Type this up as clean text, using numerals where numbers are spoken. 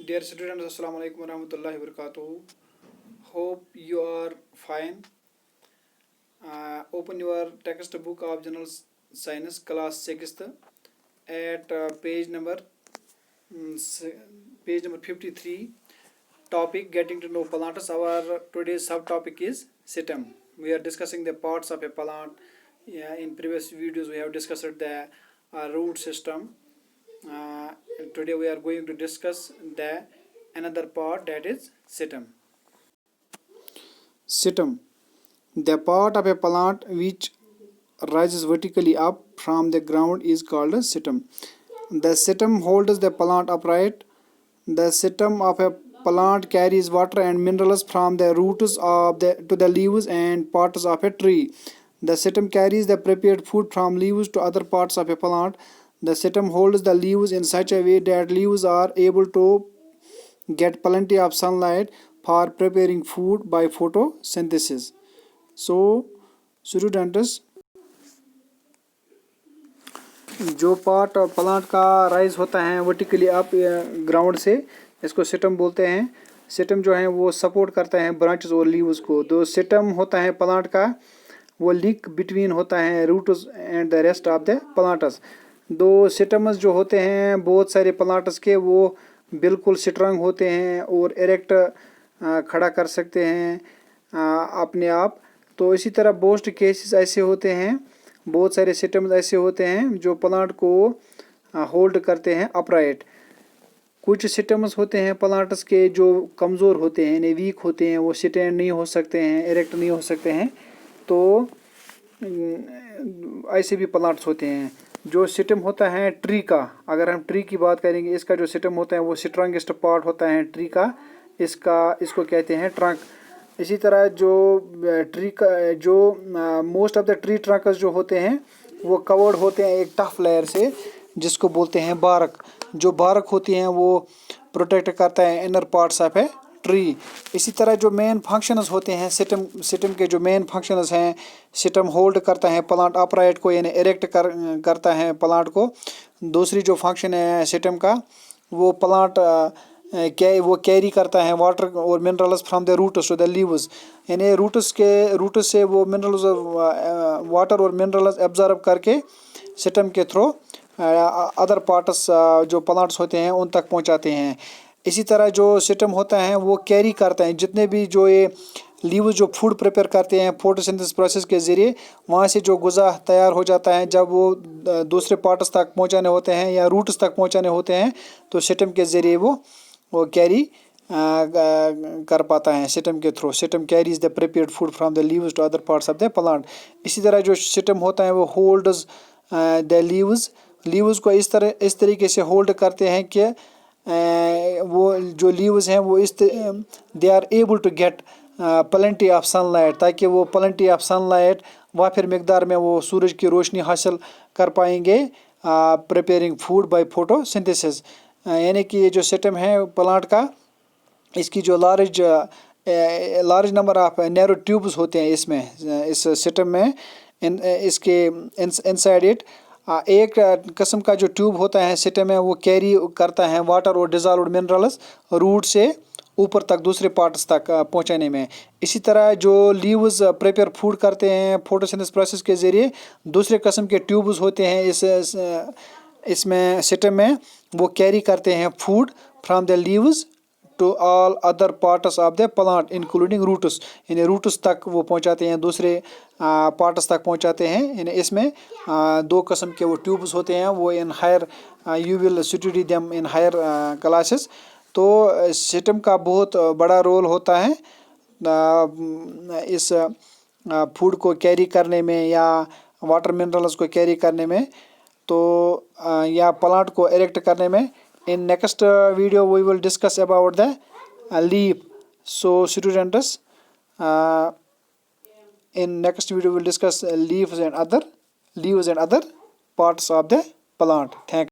Dear students, Assalamu alaikum warahmatullahi wabarakatuh. Hope you are fine. Open your textbook of General Science, class 6th, at page number 53. Topic: Getting to know plants. Our today's subtopic is system. We are discussing the parts of a plant. In previous videos, we have discussed the root system. Today we are going to discuss the another part, that is system. System, the part of a plant which rises vertically up from the ground, is called a system. The system holds the plant upright. The system of a plant carries water and minerals from the roots to the leaves and parts of a tree. The system carries the prepared food from leaves to other parts of a plant. The system holds the leaves in such a way that leaves are able to get plenty of sunlight for preparing food by photosynthesis. So, students, जो part plant का rise होता है vertically up ground से, इसको system बोलते हैं. System जो है वो सपोर्ट करता है ब्रांचेस और लीव्स को. जो सिस्टम होता है प्लांट का, वो लिंक बिटवीन होता है roots and the rest of the plants. दो सिस्टम्स जो होते हैं बहुत सारे प्लांट्स के, वो बिल्कुल स्ट्रांग होते हैं और इरेक्ट खड़ा कर सकते हैं अपने आप. तो इसी तरह बहुत केसेस ऐसे होते हैं, बहुत सारे सिस्टम्स ऐसे होते हैं जो प्लांट को होल्ड करते हैं अपराइट. कुछ सिस्टम्स होते हैं प्लांट्स के जो कमज़ोर होते हैं, यानी वीक होते हैं, वो स्टैंड नहीं हो सकते हैं, इरेक्ट नहीं हो सकते हैं. तो ऐसे भी प्लांट्स होते हैं. जो सिस्टम होता है ट्री का, अगर हम ट्री की बात करेंगे, इसका जो सिस्टम होता है वो स्ट्रांगेस्ट पार्ट होता है ट्री का. इसको कहते हैं ट्रंक. इसी तरह जो ट्री का जो most of the tree Trunks जो होते हैं वो कवर्ड होते हैं एक टफ लेयर से, जिसको बोलते हैं बारक. जो बारक होती हैं वो प्रोटेक्ट करता है inner parts of a tree. इसी तरह जो मेन फंक्शंस होते हैं सिस्टम के, जो मेन फंक्शंस हैं, सिस्टम होल्ड करता है प्लांट अपराइट को, यानी इरेक्ट करता है प्लांट को. दूसरी जो फंक्शन है सिस्टम का, वो प्लांट वो कैरी करता है वाटर और minerals from the roots to the leaves, यानी रूट्स से वो मिनरल्स वाटर और मिनरल्स एब्जॉर्ब करके सिस्टम के थ्रू अदर पार्ट्स जो प्लांट्स होते हैं उन तक पहुंचाते हैं. इसी तरह जो सिस्टम होता है वो कैरी करता है जितने भी जो ये लीव्स जो फूड प्रिपेयर करते हैं फोटोसिंथेसिस प्रोसेस के ज़रिए, वहाँ से जो गुज़ा तैयार हो जाता है, जब वो दूसरे पार्ट्स तक पहुँचाने होते हैं या रूट्स तक पहुँचाने होते हैं, तो सिस्टम के ज़रिए वो कैरी कर पाता है सिस्टम के through. System carries the prepared food from the leaves to other parts of the plant. इसी तरह जो सिस्टम होता है वो होल्ड्स द लीव्स को इस तरीके से होल्ड करते हैं कि वो जो लीव्स हैं वो they are able to get plenty of sunlight, ताकि वो प्लेंटी ऑफ सनलाइट वाफिर मकदार में वो सूरज की रोशनी हासिल कर पाएंगे प्रिपेयरिंग फूड बाय फोटोसिंथेसिस. यानी कि ये जो सिस्टम है प्लांट का, इसकी जो large number of narrow tubes होते हैं इस सिस्टम में, इसके इनसाइड इट एक किस्म का जो ट्यूब होता है सिस्टम में, वो कैरी करता है वाटर और डिजॉल्व्ड मिनरल्स रूट से ऊपर तक दूसरे पार्ट्स तक पहुंचाने में. इसी तरह जो लीव्स प्रिपेयर फूड करते हैं फोटोसिंथेसिस प्रोसेस के ज़रिए, दूसरे किस्म के ट्यूब्स होते हैं इसमें सिस्टम में, वो कैरी करते हैं food from the leaves to all other parts of the plant including roots, यानी रूट्स तक वो पहुंचाते हैं, दूसरे पार्ट्स तक पहुंचाते हैं. यानी इसमें दो किस्म के वो ट्यूब्स होते हैं, वो in higher you will study them in higher classes. तो सिस्टम का बहुत बड़ा रोल होता है इस फूड को कैरी करने में या वाटर मिनरल्स को कैरी करने में, तो या प्लांट को इरेक्ट करने में. In next video we will discuss about the leaf. So students, in next video we will discuss leaves and other parts of the plant. Thank you.